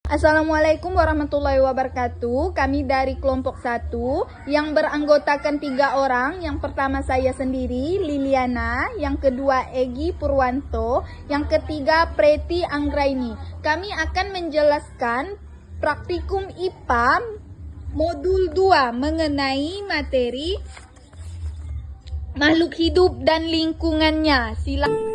Assalamualaikum warahmatullahi wabarakatuh. Kami dari kelompok 1 yang beranggotakan 3 orang. Yang pertama saya sendiri, Liliana. Yang kedua, Egi Purwanto. Yang ketiga, Preti Anggraini. Kami akan menjelaskan praktikum IPA modul 2 mengenai materi makhluk hidup dan lingkungannya.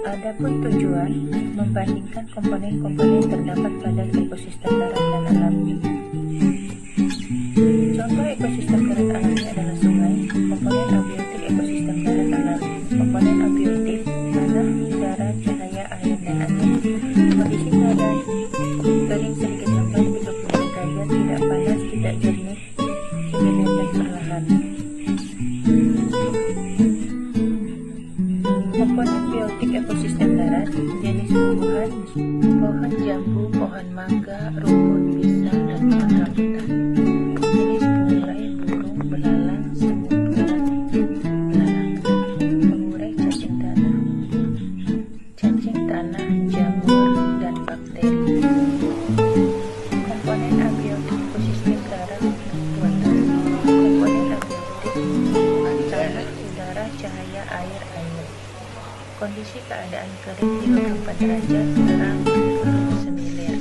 Adapun tujuan membandingkan komponen-komponen terdapat pada ekosistem darat dan alami. Contoh ekosistem darat alami adalah sungai, komponen abiotik ekosistem darat alami, komponen abiotik tanah, udara, cahaya, air, dan angin. Kondisi darat kering sedikit lembab 30 derajat, tidak panas, tidak jernih, humid dan perlahan. Komponen biotik ekosistem darat, jenis tumbuhan, pohon jambu, pohon mangga, rumput, pisang, dan pohon rambutan. Jenis pengurai, burung, belalang, semut, belalang, pengurai cacing tanah, jamur, dan bakteri. Komponen abiotik ekosistem darat, buatan. Komponen abiotik tanah, udara, cahaya, air. Kondisi keadaan kering 34 derajat, terang, semilir.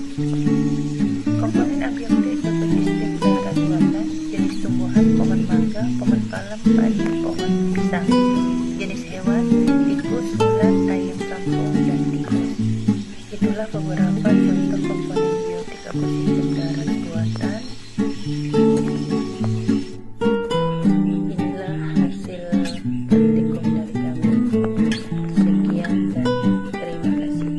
Komponen abiotik ekosistem darat buatan, jenis tumbuhan, pohon mangga, pohon palem, padi, pohon pisang. Jenis hewan, tikus, ulat, ayam kampung, dan tikus. Itulah beberapa contoh komponen biotik ekosistem darat buatan. Inilah hasil praktikum dari kami. Sekian dan terima kasih.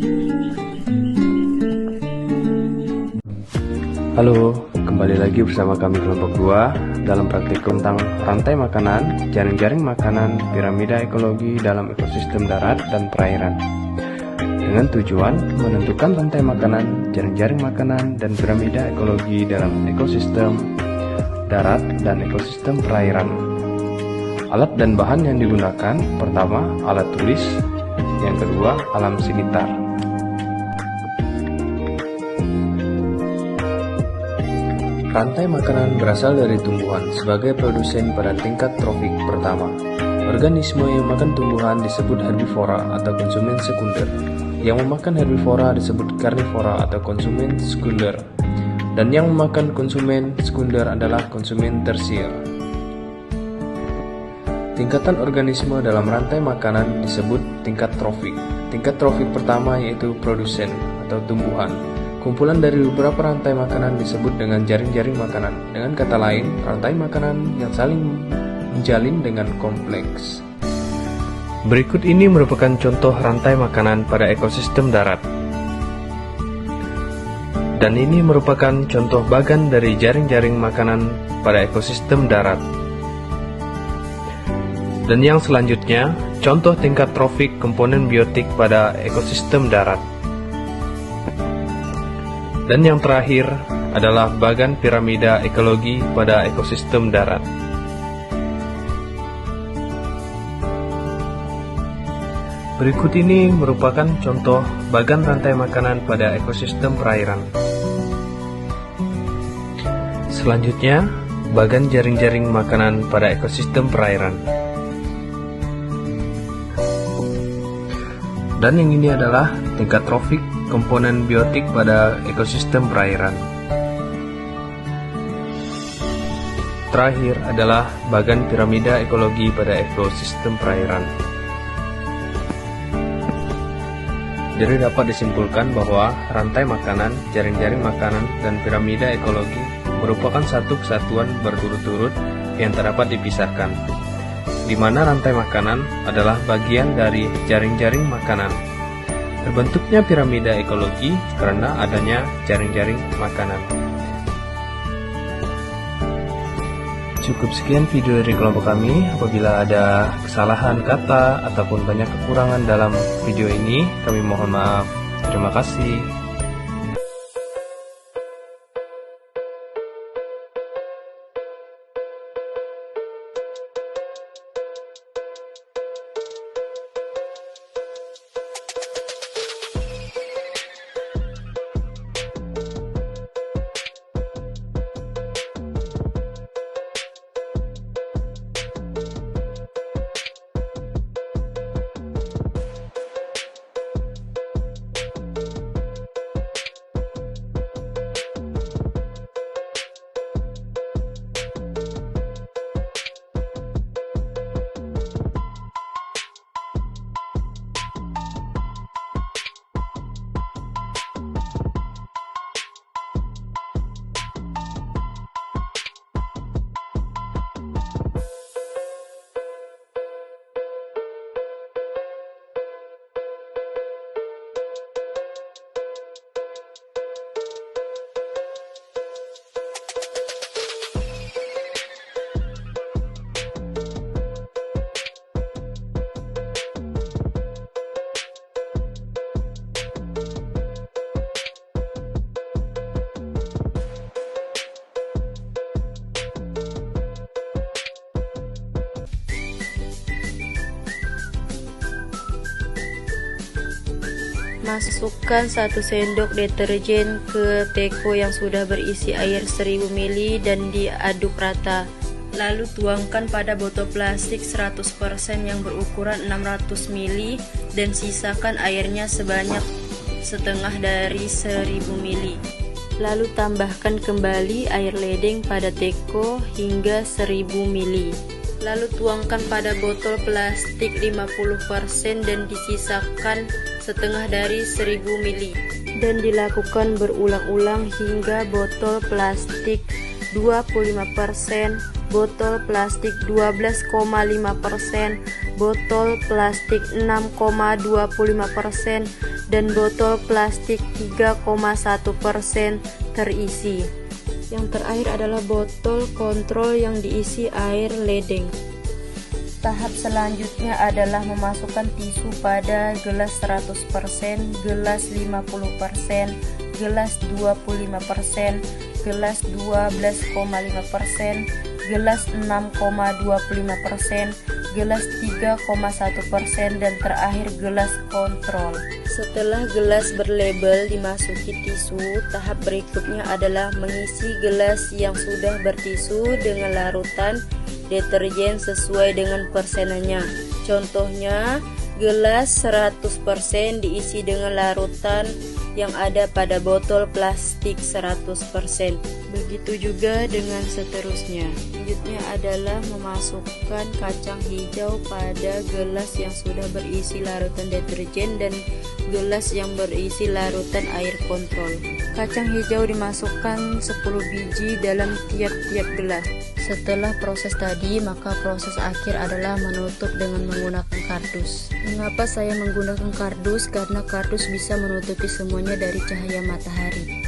Halo, kembali lagi bersama kami kelompok 2 dalam praktikum tentang rantai makanan, jaring-jaring makanan, piramida ekologi dalam ekosistem darat dan perairan. Dengan tujuan menentukan rantai makanan, jaring-jaring makanan, dan piramida ekologi dalam ekosistem darat dan ekosistem perairan. Alat dan bahan yang digunakan, pertama alat tulis, yang kedua alam sekitar. Rantai makanan berasal dari tumbuhan sebagai produsen pada tingkat trofik pertama. Organisme yang makan tumbuhan disebut herbivora atau konsumen sekunder. Yang memakan herbivora disebut karnivora atau konsumen sekunder. Dan yang memakan konsumen sekunder adalah konsumen tersier. Tingkatan organisme dalam rantai makanan disebut tingkat trofik. Tingkat trofik pertama yaitu produsen atau tumbuhan. Kumpulan dari beberapa rantai makanan disebut dengan jaring-jaring makanan. Dengan kata lain, rantai makanan yang saling menjalin dengan kompleks. Berikut ini merupakan contoh rantai makanan pada ekosistem darat. Dan ini merupakan contoh bagan dari jaring-jaring makanan pada ekosistem darat. Dan yang selanjutnya, contoh tingkat trofik komponen biotik pada ekosistem darat. Dan yang terakhir adalah bagan piramida ekologi pada ekosistem darat. Berikut ini merupakan contoh bagan rantai makanan pada ekosistem perairan. Selanjutnya, bagan jaring-jaring makanan pada ekosistem perairan. Dan yang ini adalah tingkat trofik komponen biotik pada ekosistem perairan. Terakhir adalah bagan piramida ekologi pada ekosistem perairan. Jadi dapat disimpulkan bahwa rantai makanan, jaring-jaring makanan, dan piramida ekologi merupakan satu kesatuan berturut-turut yang tak dapat dipisahkan, di mana rantai makanan adalah bagian dari jaring-jaring makanan. Terbentuknya piramida ekologi karena adanya jaring-jaring makanan. Cukup sekian video dari kelompok kami. Apabila ada kesalahan kata ataupun banyak kekurangan dalam video ini, kami mohon maaf. Terima kasih. Masukkan 1 sendok deterjen ke teko yang sudah berisi air 1000 ml dan diaduk rata. Lalu tuangkan pada botol plastik 100% yang berukuran 600 ml dan sisakan airnya sebanyak setengah dari 1000 ml. Lalu tambahkan kembali air ledeng pada teko hingga 1000 ml. Lalu tuangkan pada botol plastik 50% dan disisakan setengah dari 1000 ml. Dan dilakukan berulang-ulang hingga botol plastik 25%, botol plastik 12,5%, botol plastik 6,25%, dan botol plastik 3,1% terisi. Yang terakhir adalah botol kontrol yang diisi air ledeng. Tahap selanjutnya adalah memasukkan tisu pada gelas 100%, gelas 50%, gelas 25%, gelas 12,5%, gelas 6,25%, gelas 3,1%, dan terakhir gelas kontrol. Setelah gelas berlabel dimasuki tisu, tahap berikutnya adalah mengisi gelas yang sudah bertisu dengan larutan deterjen sesuai dengan persenannya. Contohnya, gelas 100% diisi dengan larutan yang ada pada botol plastik 100%. Begitu juga dengan seterusnya. Selanjutnya adalah memasukkan kacang hijau pada gelas yang sudah berisi larutan deterjen dan gelas yang berisi larutan air kontrol. Kacang hijau dimasukkan 10 biji dalam tiap-tiap gelas. Setelah proses tadi, maka proses akhir adalah menutup dengan menggunakan kardus. Mengapa saya menggunakan kardus? Karena kardus bisa menutupi semuanya dari cahaya matahari.